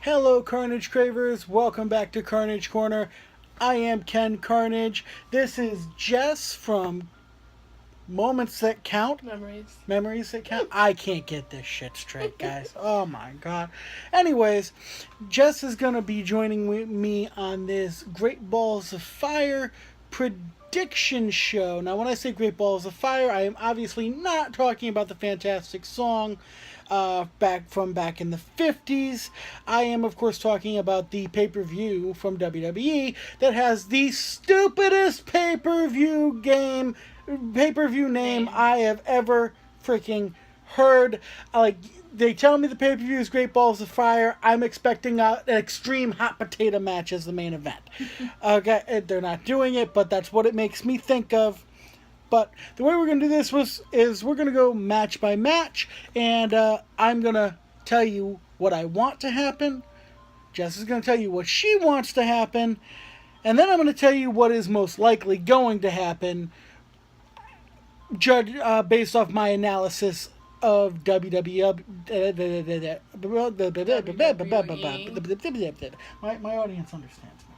Hello, Carnage Cravers. Welcome back to Carnage Corner. I am Ken Carnage. This is Jess from Moments That Count. Memories That Count. I can't get this shit straight, guys. Oh my god. Anyways, Jess is going to be joining me on this Great Balls of Fire prediction show. Now, when I say Great Balls of Fire, I am obviously not talking about the fantastic song back in the 50s. I am, of course, talking about the pay-per-view from WWE that has the stupidest pay-per-view name I have ever freaking heard. They tell me the pay-per-view is Great Balls of Fire. I'm expecting an extreme hot potato match as the main event. Okay, they're not doing it, but that's what it makes me think of. But the way we're going to do this is we're going to go match by match, and I'm going to tell you what I want to happen. Jess is going to tell you what she wants to happen, and then I'm going to tell you what is most likely going to happen, based off my analysis of WWE. My audience understands me.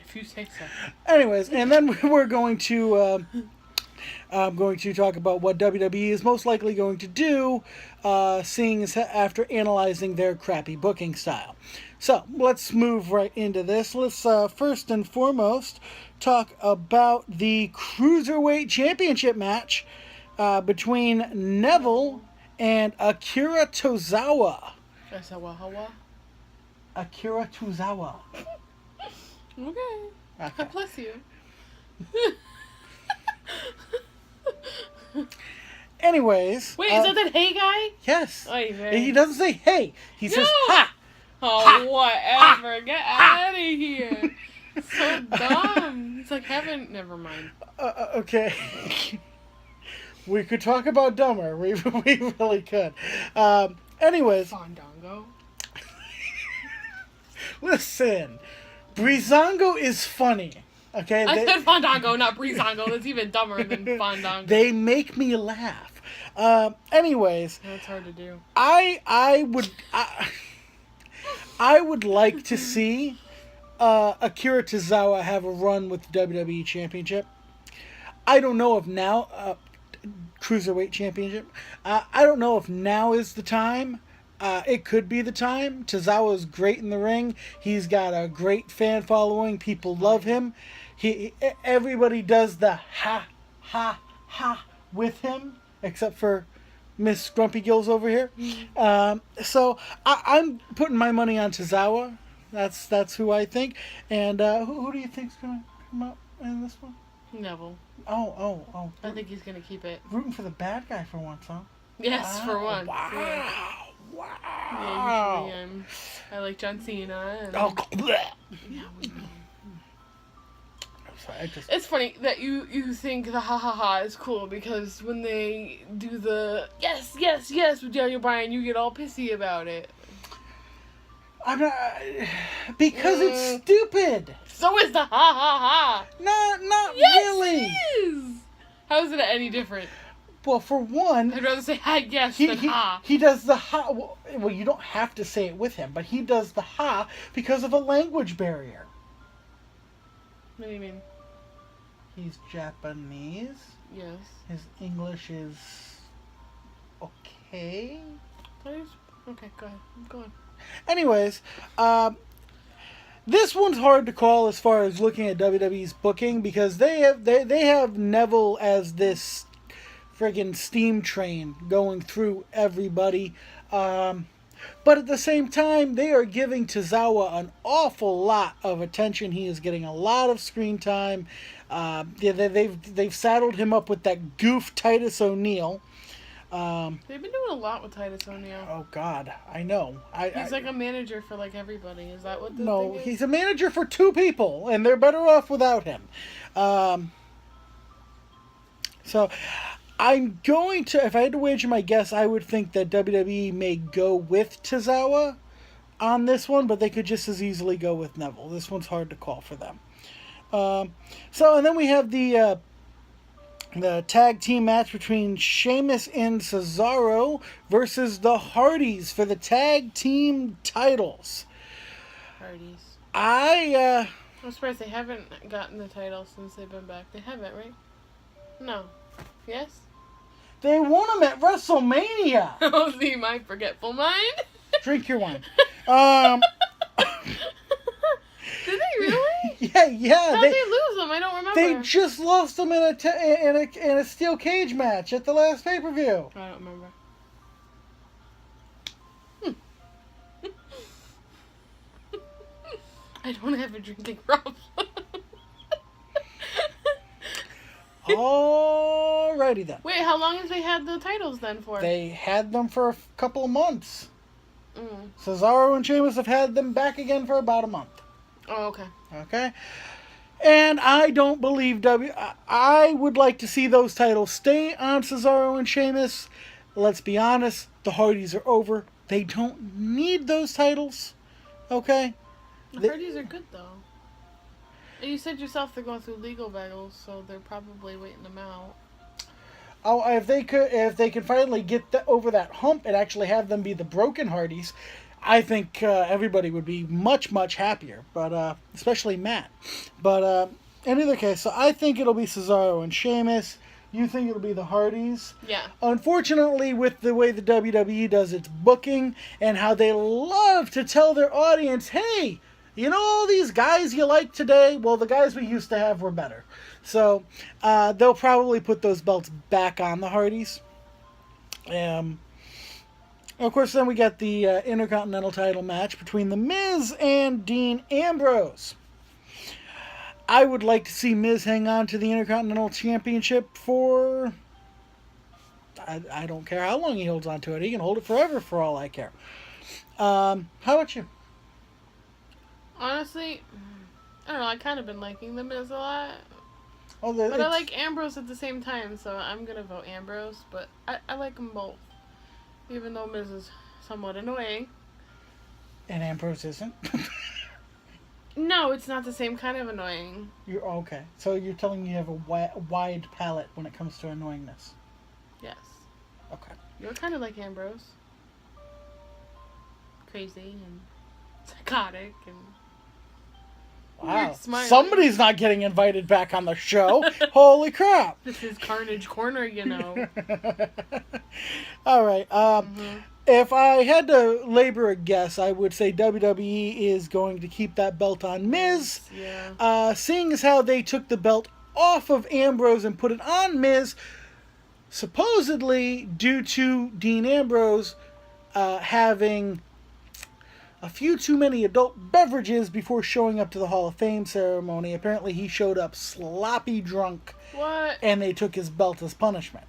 If you say so. Anyways, and then we're going to I'm going to talk about what WWE is most likely going to do, seeing as after analyzing their crappy booking style. So let's move right into this. Let's first and foremost talk about the Cruiserweight Championship match between Neville and Akira Tozawa. Akira Tozawa. Okay. God bless you. Anyways. Wait, is that hey guy? Yes. Oy, he doesn't say hey. He says ha. Oh, ha, whatever. Ha, Get ha. out of here. So dumb. It's like heaven. Never mind. Okay. We could talk about dumber. We really could. Anyways. Fandango. Listen. Breezango is funny. Okay? I said Fandango, not Breezango. That's even dumber than Fandango. They make me laugh. Anyways. That's hard to do. I would like to see Akira Tozawa have a run with the WWE Championship. I don't know if now... Cruiserweight Championship. I don't know if now is the time. It could be the time. Tozawa's great in the ring. He's got a great fan following. People love him. Everybody does the ha, ha, ha with him, except for Miss Grumpy Gills over here. So I'm putting my money on Tozawa. That's who I think. And who do you think's going to come up in this one? Neville. Oh. I think he's going to keep it. Rooting for the bad guy for once, huh? Yes, for once. Wow. Yeah. Wow. Yeah, usually I like John Cena. And... Oh, yeah, we know. It's funny that you think the ha ha ha is cool because when they do the yes with Daniel Bryan, you get all pissy about it. I'm not, because it's stupid. So is the ha ha ha. Not yes, really. It is. How is it any different? Well, for one, I'd rather say ha yes than ha. He does the ha. Well, you don't have to say it with him, but he does the ha because of a language barrier. What do you mean? He's Japanese. Yes. His English is okay. Please? Okay, go ahead. Go on. Anyways, this one's hard to call as far as looking at WWE's booking because they have Neville as this friggin' steam train going through everybody. But at the same time, they are giving Tozawa an awful lot of attention. He is getting a lot of screen time. They've saddled him up with that goof Titus O'Neil. They've been doing a lot with Titus O'Neil. Oh God, I know. He's like a manager for like everybody. Is that what the no? thing is? He's a manager for two people, and they're better off without him. So. I'm going to, if I had to wager my guess, I would think that WWE may go with Tozawa on this one, but they could just as easily go with Neville. This one's hard to call for them. And then we have the the tag team match between Sheamus and Cesaro versus the Hardees for the tag team titles. Hardees. I'm surprised they haven't gotten the title since they've been back. They haven't, right? No. Yes? They won them at WrestleMania. Oh, see, my forgetful mind. Drink your wine. Did they really? Yeah. How'd they lose them? I don't remember. They just lost them in a steel cage match at the last pay-per-view. I don't remember. I don't have a drinking problem. Alrighty then. Wait, how long have they had the titles then for? They had them for a couple of months. Cesaro and Sheamus have had them back again for about a month. Oh, okay. Okay. And I don't believe I would like to see those titles stay on Cesaro and Sheamus. Let's be honest, the Hardys are over. They don't need those titles. Okay? The Hardys are good, though. And you said yourself they're going through legal battles, so they're probably waiting them out. Oh, if they can finally get over that hump and actually have them be the broken Hardys, I think everybody would be much, much happier. But especially Matt. But in either case, so I think it'll be Cesaro and Sheamus. You think it'll be the Hardys? Yeah. Unfortunately, with the way the WWE does its booking and how they love to tell their audience, hey, you know all these guys you like today? Well, the guys we used to have were better. So they'll probably put those belts back on the Hardys. Of course, then we got the Intercontinental title match between The Miz and Dean Ambrose. I would like to see Miz hang on to the Intercontinental Championship for... I don't care how long he holds on to it. He can hold it forever for all I care. How about you? Honestly, I don't know. I kind of been liking The Miz a lot. Oh, but I like Ambrose at the same time, so I'm going to vote Ambrose. But I like them both. Even though Miz is somewhat annoying. And Ambrose isn't? No, it's not the same kind of annoying. You're okay. So you're telling me you have a wide palette when it comes to annoyingness? Yes. Okay. You're kind of like Ambrose. Crazy and psychotic and... Wow. Somebody's not getting invited back on the show. Holy crap. This is Carnage Corner, you know. All right. If I had to labor a guess, I would say WWE is going to keep that belt on Miz. Yeah. Seeing as how they took the belt off of Ambrose and put it on Miz, supposedly due to Dean Ambrose having a few too many adult beverages before showing up to the Hall of Fame ceremony. Apparently he showed up sloppy drunk. What? And they took his belt as punishment.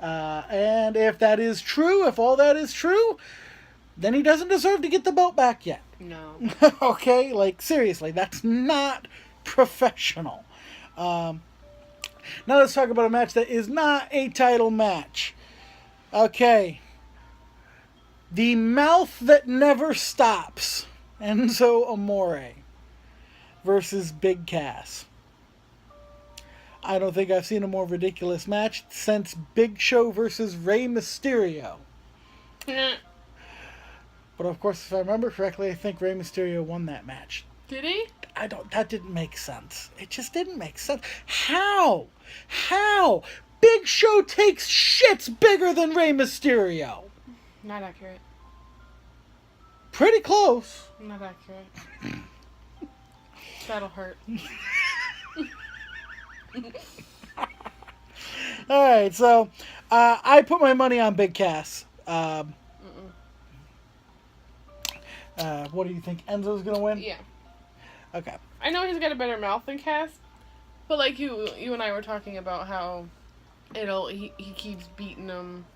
And if that is true, if all that is true, then he doesn't deserve to get the belt back yet. No. Okay? Like, seriously, that's not professional. Now let's talk about a match that is not a title match. Okay. The mouth that never stops. Enzo Amore versus Big Cass. I don't think I've seen a more ridiculous match since Big Show versus Rey Mysterio. But of course, if I remember correctly, I think Rey Mysterio won that match. Did he? That didn't make sense. It just didn't make sense. How? Big Show takes shits bigger than Rey Mysterio. Not accurate. Pretty close. Not accurate. That'll hurt. Alright, so I put my money on Big Cass. What do you think? Enzo's gonna win? Yeah. Okay. I know he's got a better mouth than Cass, but like you and I were talking about how he keeps beating him.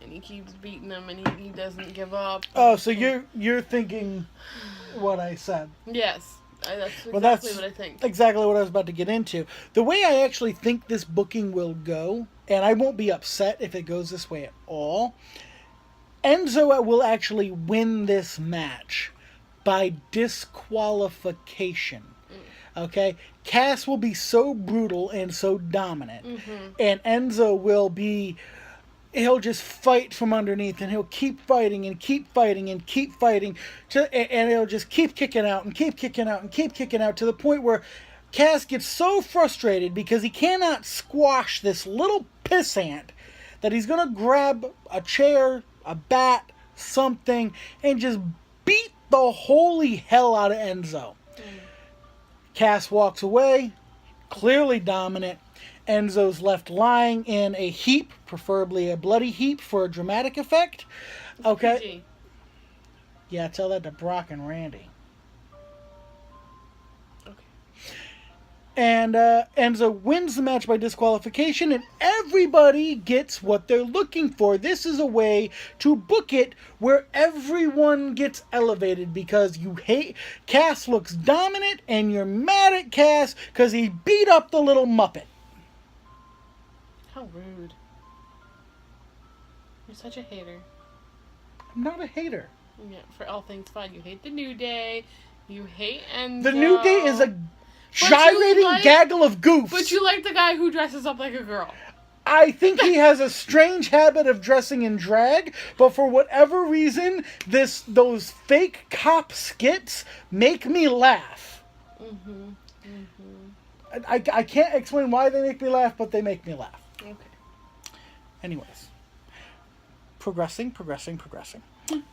And he keeps beating them, and he doesn't give up. Oh, so you're thinking what I said? Yes, that's what I think. Exactly what I was about to get into. The way I actually think this booking will go, and I won't be upset if it goes this way at all. Enzo will actually win this match by disqualification. Okay? Cass will be so brutal and so dominant. And Enzo will be... He'll just fight from underneath, and he'll keep fighting and keep fighting and keep fighting, and he'll just keep kicking out and keep kicking out and keep kicking out to the point where Cass gets so frustrated because he cannot squash this little pissant that he's going to grab a chair, a bat, something, and just beat the holy hell out of Enzo. Cass walks away, clearly dominant. Enzo's left lying in a heap, preferably a bloody heap for a dramatic effect. Okay. PG. Yeah, tell that to Brock and Randy. Okay. And Enzo wins the match by disqualification, and everybody gets what they're looking for. This is a way to book it where everyone gets elevated because you hate... Cass looks dominant, and you're mad at Cass because he beat up the little Muppet. How rude. You're such a hater. I'm not a hater. Yeah, for all things fun. You hate the New Day. You hate Enzo. The New Day is a gyrating gaggle of goofs. But you like the guy who dresses up like a girl. I think he has a strange habit of dressing in drag, but for whatever reason, those fake cop skits make me laugh. I can't explain why they make me laugh, but they make me laugh. Okay. Anyways. Progressing.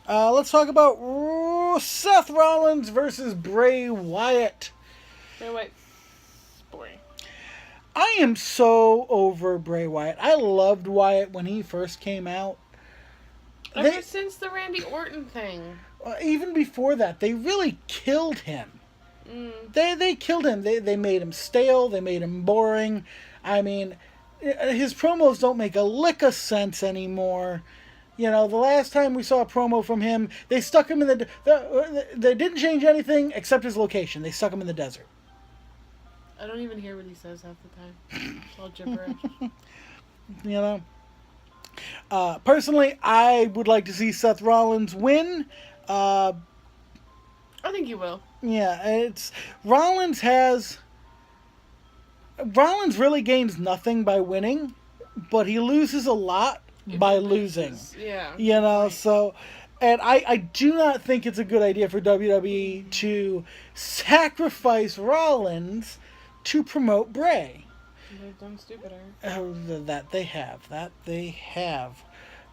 Let's talk about Seth Rollins versus Bray Wyatt. Wait. Boy. I am so over Bray Wyatt. I loved Wyatt when he first came out. Ever since the Randy Orton thing. Even before that, they really killed him. They killed him. They made him stale. They made him boring. I mean, his promos don't make a lick of sense anymore. You know, the last time we saw a promo from him, they stuck him in they didn't change anything except his location. They stuck him in the desert. I don't even hear what he says half the time. It's all gibberish. You know? Personally, I would like to see Seth Rollins win. I think you will. Yeah, Rollins really gains nothing by winning, but he loses a lot by losing. Yeah. You know, right. so... And I do not think it's a good idea for WWE to sacrifice Rollins to promote Bray. They've done stupider. That they have.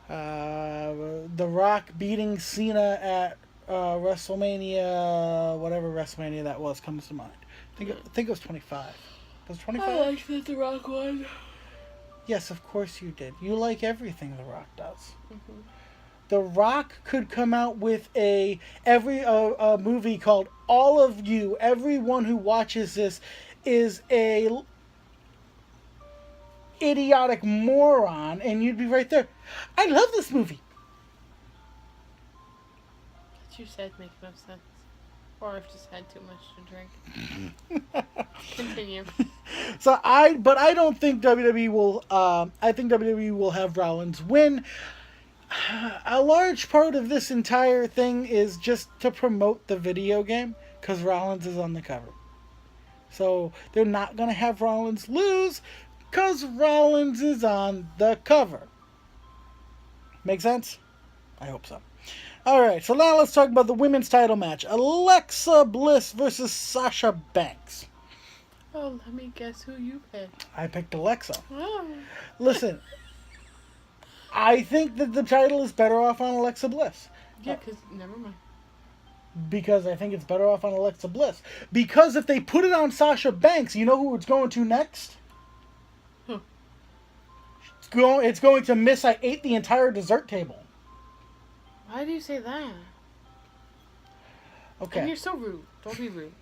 The Rock beating Cena at WrestleMania, whatever WrestleMania that was, comes to mind. I think it was 25. Was it 25? I liked that The Rock won. Yes, of course you did. You like everything The Rock does. The Rock could come out with a movie called All of You. Everyone who watches this is a idiotic moron, and you'd be right there. I love this movie. What you said makes no sense. Or I've just had too much to drink. Continue. But I don't think WWE will. I think WWE will have Rollins win. A large part of this entire thing is just to promote the video game because Rollins is on the cover. So they're not going to have Rollins lose because Rollins is on the cover. Make sense? I hope so. Alright, so now let's talk about the women's title match. Alexa Bliss versus Sasha Banks. Oh, let me guess who you picked. I picked Alexa. Oh. Listen, I think that the title is better off on Alexa Bliss. Yeah, because, never mind. Because I think it's better off on Alexa Bliss. Because if they put it on Sasha Banks, you know who it's going to next? Who? It's going to Miss I Ate the Entire Dessert Table. Why do you say that? Okay. And you're so rude. Don't be rude.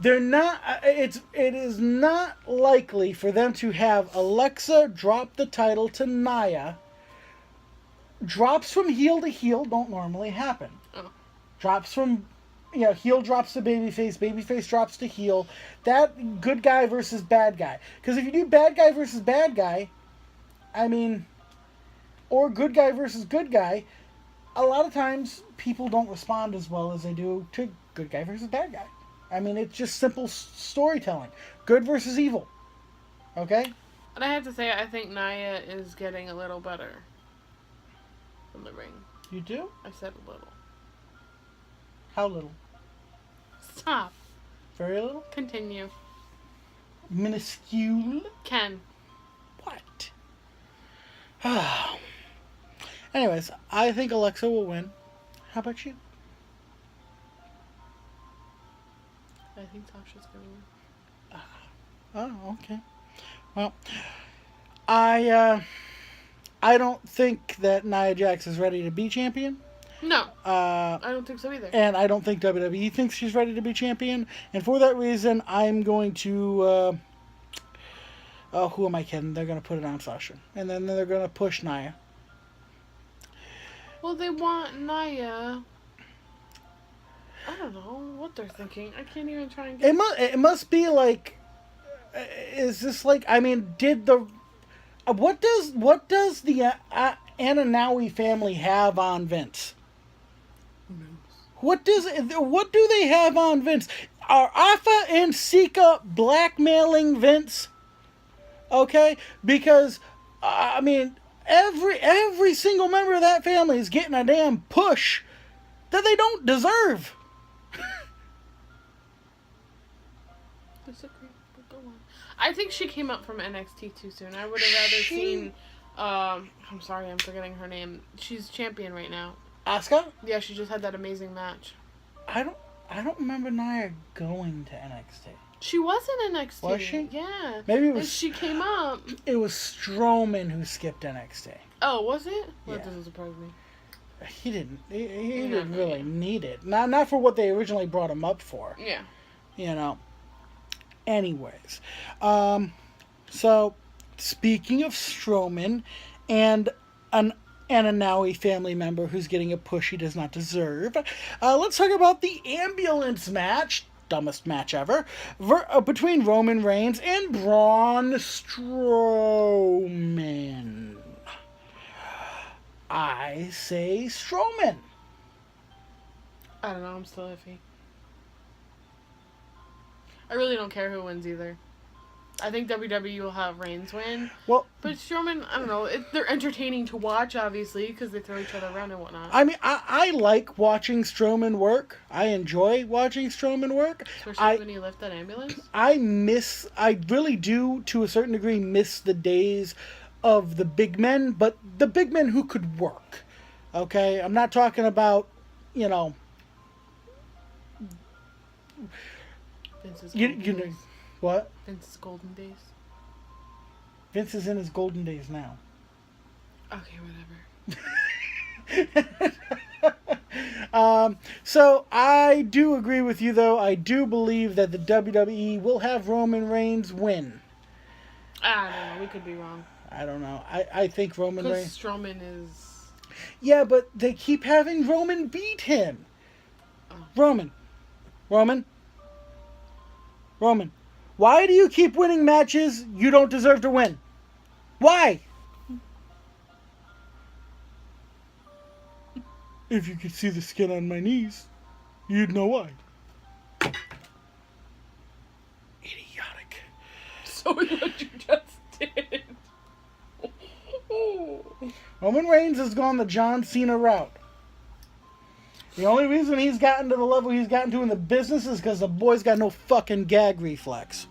They're not... It is not likely for them to have Alexa drop the title to Nia. Drops from heel to heel don't normally happen. Oh. Drops from... heel drops to babyface, babyface drops to heel. That good guy versus bad guy. Because if you do bad guy versus bad guy, I mean... Or good guy versus good guy, a lot of times people don't respond as well as they do to good guy versus bad guy. I mean, it's just simple storytelling. Good versus evil. Okay? And I have to say, I think Nia is getting a little better in the ring. You do? I said a little. How little? Stop. Very little? Continue. Minuscule? Ken. What? Anyways, I think Alexa will win. How about you? I think Sasha's going to win. Oh, okay. Well, I don't think that Nia Jax is ready to be champion. No. I don't think so either. And I don't think WWE thinks she's ready to be champion. And for that reason, I'm going to... who am I kidding? They're going to put it on Sasha. And then they're going to push Nia. Well, they want Nia... I don't know what they're thinking. I can't even try and get... It must be like... Is this like... I mean, did the... What does the Ananawi family have on Vince? Who knows? What do they have on Vince? Are Afa and Sika blackmailing Vince? Okay? Because, I mean, every single member of that family is getting a damn push that they don't deserve. Disagree, but go on. I think she came up from NXT too soon. I would have rather seen... I'm sorry, I'm forgetting her name. She's champion right now. Asuka? Yeah, she just had that amazing match. I don't remember Nia going to NXT. She was in NXT. Was she? Yeah. Maybe it And was... she came up. It was Strowman who skipped NXT. Oh, was it? Well, Yeah. that doesn't surprise me. He didn't. He didn't really need it. Not for what they originally brought him up for. Yeah. You know. Anyways, so speaking of Strowman and an Ananawi family member who's getting a push he does not deserve, let's talk about the ambulance match, dumbest match ever, between Roman Reigns and Braun Strowman. I say Strowman. I don't know. I'm still iffy. I really don't care who wins either. I think WWE will have Reigns win. Well, but Strowman, I don't know. They're entertaining to watch, obviously, because they throw each other around and whatnot. I mean, I like watching Strowman work. I enjoy watching Strowman work. Especially when he left that ambulance. I really do, to a certain degree, miss the days of the big men, but the big men who could work. Okay? I'm not talking about, you know... Vince's You golden know, days. what? Vince's golden days. Vince is in his golden days now. Okay, whatever. So I do agree with you, though. I do believe that the WWE will have Roman Reigns win. I don't know. We could be wrong. I don't know. I think Roman Reigns... Because Strowman is... Yeah, but they keep having Roman beat him. Oh. Roman. Why do you keep winning matches you don't deserve to win? Why? If you could see the skin on my knees, you'd know why. Idiotic. So is what you just did. Roman Reigns has gone the John Cena route. The only reason he's gotten to the level he's gotten to in the business is because the boy's got no fucking gag reflex.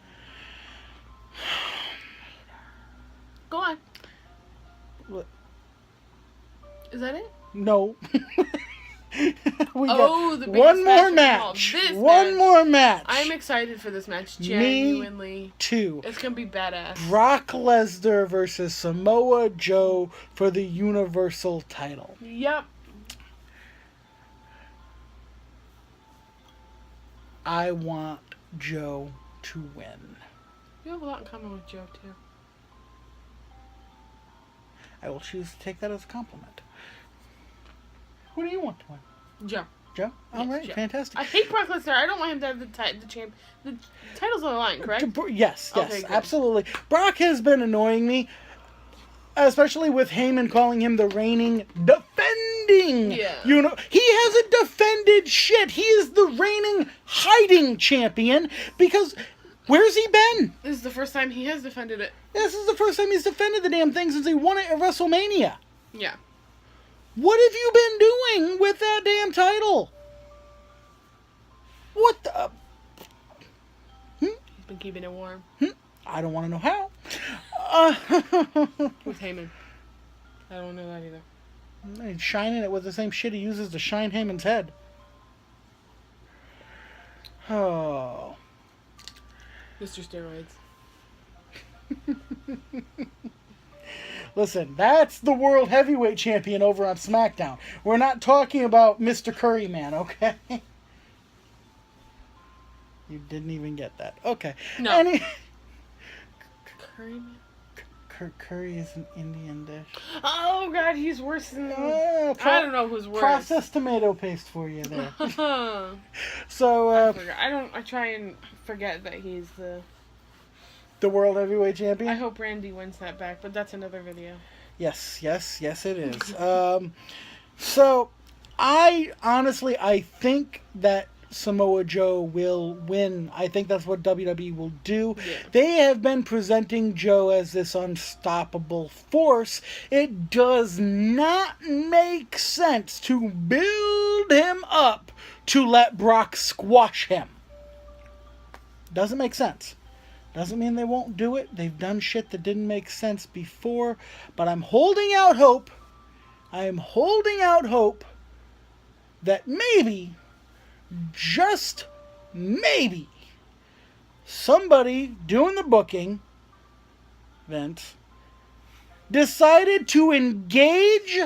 Go on. What? Is that it? No. We got the one more match. One more match. I'm excited for this match. Genuinely. Me too. It's gonna be badass. Brock Lesnar versus Samoa Joe for the Universal title. Yep. I want Joe to win. You have a lot in common with Joe too. I will choose to take that as a compliment. Who do you want to win? Joe. Joe? All right, Joe. fantastic. I hate Brock Lesnar. I don't want him to have the champ. The title's on the line, correct? Yes, Okay, good. absolutely. Brock has been annoying me, especially with Heyman calling him the reigning defending defending. Yeah. You know, he hasn't defended shit. He is the reigning hiding champion because where's he been? This is the first time he has defended it. This is the first time he's defended the damn thing since he won it at WrestleMania. Yeah. What have you been doing with that damn title? What the... He's been keeping it warm. I don't want to know how. With Heyman. I don't know that either. He's shining it with the same shit he uses to shine Heyman's head. Oh. Mr. Steroids. Listen, that's the World Heavyweight Champion over on SmackDown. We're not talking about Mr. Curryman, okay? You didn't even get that. Okay. No. Curryman? Curry is an Indian dish. Oh, God, he's worse than... I don't know who's worse. Processed tomato paste for you there. So, I try and forget that he's the World Heavyweight Champion? I hope Randy wins that back, but that's another video. Yes, it is. So, I think that Samoa Joe will win. I think that's what WWE will do. Yeah. They have been presenting Joe as this unstoppable force. It does not make sense to build him up to let Brock squash him. Doesn't make sense. Doesn't mean they won't do it. They've done shit that didn't make sense before. But I'm holding out hope. I am holding out hope that maybe, just maybe, somebody doing the booking, Vince, decided to engage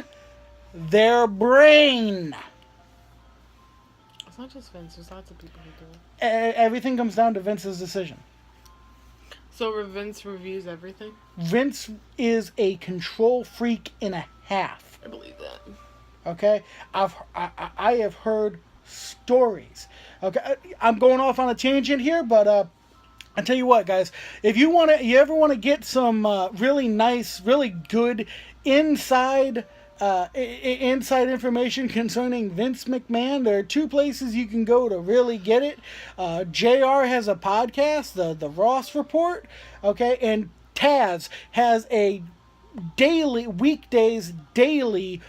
their brain. It's not just Vince. There's lots of people who do it. Everything comes down to Vince's decision. So Vince reviews everything? Vince is a control freak and a half. I believe that. Okay? I have heard stories. Okay? I'm going off on a tangent here, but I tell you what, guys. If you ever want to get some really nice, really good inside information concerning Vince McMahon, there are two places you can go to really get it. JR has a podcast, the Ross Report, okay, and Taz has a weekdays daily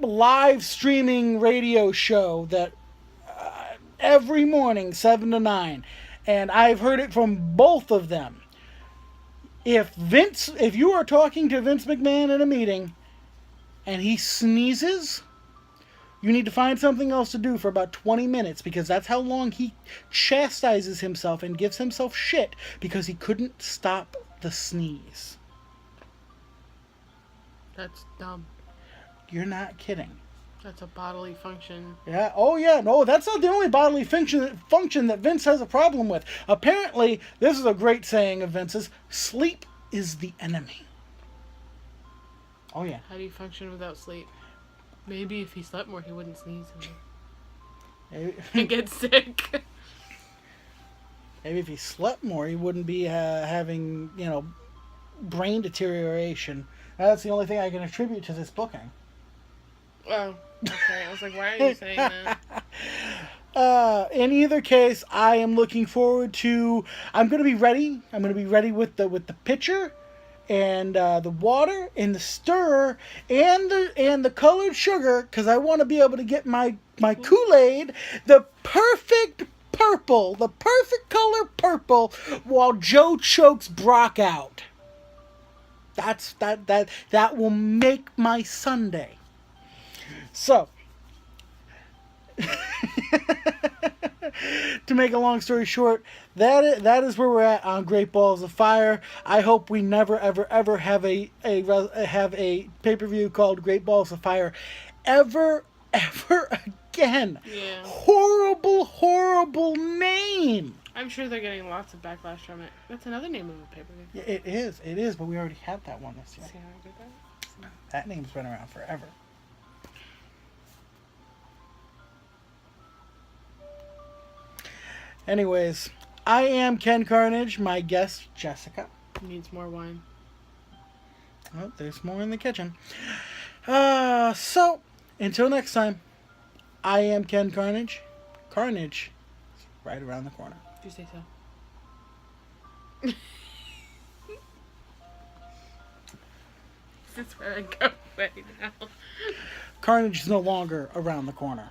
live streaming radio show that every morning 7 to 9, and I've heard it from both of them. If you are talking to Vince McMahon in a meeting and he sneezes, you need to find something else to do for about 20 minutes, because that's how long he chastises himself and gives himself shit because he couldn't stop the sneeze. That's dumb. You're not kidding. That's a bodily function. Yeah. Oh, yeah. No, that's not the only bodily function that Vince has a problem with. Apparently, this is a great saying of Vince's: sleep is the enemy. Oh, yeah. How do you function without sleep? Maybe if he slept more, he wouldn't sneeze and get sick. Maybe if he slept more, he wouldn't be having, brain deterioration. That's the only thing I can attribute to this booking. Oh, okay. I was like, why are you saying that? In either case, I am looking forward to... I'm going to be ready. I'm going to be ready with the pitcher and the water and the stirrer and the colored sugar, because I want to be able to get my Kool-Aid the perfect purple, the perfect color purple, while Joe chokes Brock out. That will make my Sunday. So, to make a long story short, that is where we're at on Great Balls of Fire. I hope we never ever have a pay-per-view called Great Balls of Fire ever again. Yeah. Horrible name. I'm sure they're getting lots of backlash from it. That's another name of a pay-per-view. Yeah, it is, but we already had that one this year. See how I did that? That name's been around forever. Anyways, I am Ken Carnage. My guest, Jessica. Needs more wine. Oh, there's more in the kitchen. So, until next time, I am Ken Carnage. Carnage is right around the corner. If you say so. This is where I go right now. Carnage is no longer around the corner.